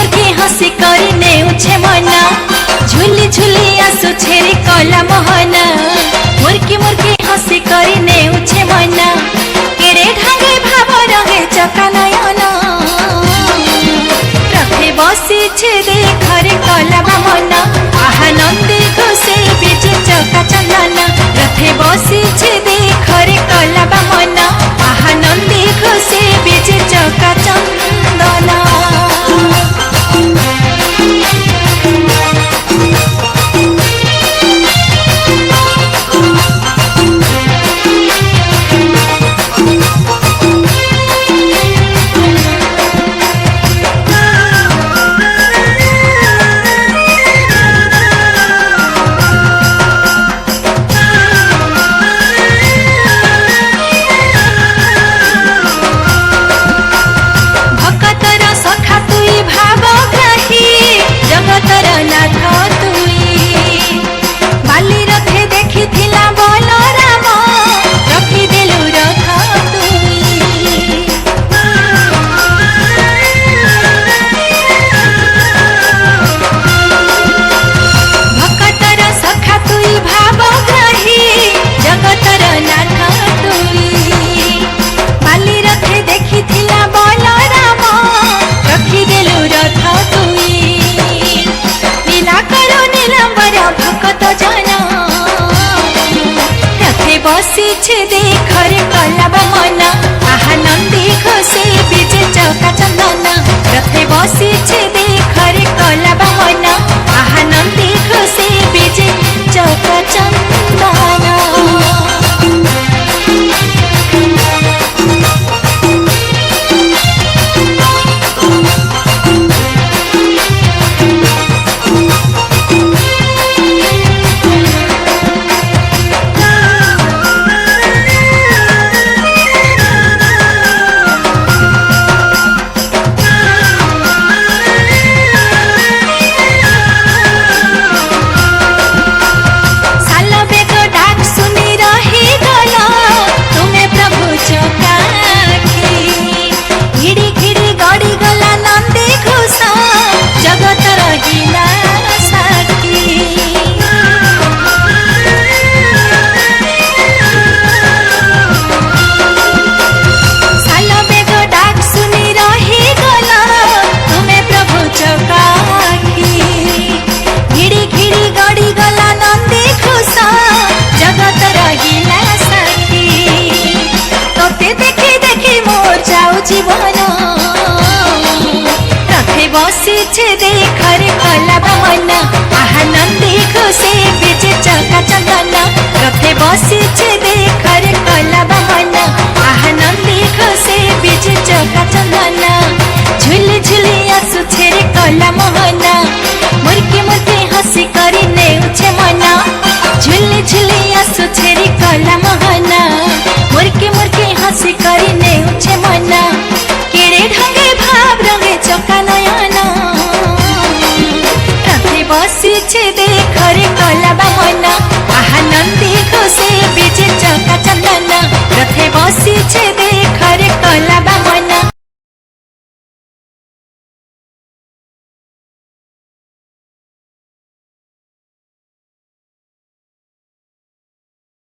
मुर्गी हसी करी नेउछे मना झुली झुली आसु छेरी कला मोहना मुर्गी मुर्गी हसी करी नेउछे मना केड़े ढांगे भाव रहे चका नयना रथे बसी छे देखरे कला मना आहा नंदी घुसे बीजे चका चंदना रथे बसी छे देखरे कला मना आहा नंदी घुसे बीजे चका चंदना। बसी छे देखरे कला मना आहा नंदी घोषे बीजे चौका चंदना रथे बसी छे देखरे कला मना आहा नंदी घोषे बीजे चौका चंदना। जीवन रथे बसी छे देखरे कला मना आहा नंदी घोषे बीजे चका चंदना रथे बसी छे देखरे कला मना आहा नंदी घोषे बीजे चका चंदना झुली झुली आसु छेरे कला मोहना मुर्गी मुर्गी हसी करी नेउछे मना झुली झुली आसु छेरी कला मोहना मुर्गी मुर्गी हसी करी नेउछे मना केड़े ढंगे भाव रंगे चका नयना रथे बसी छे देखरे कला मना आहा नंदी घोषे बीजे चका चंदना।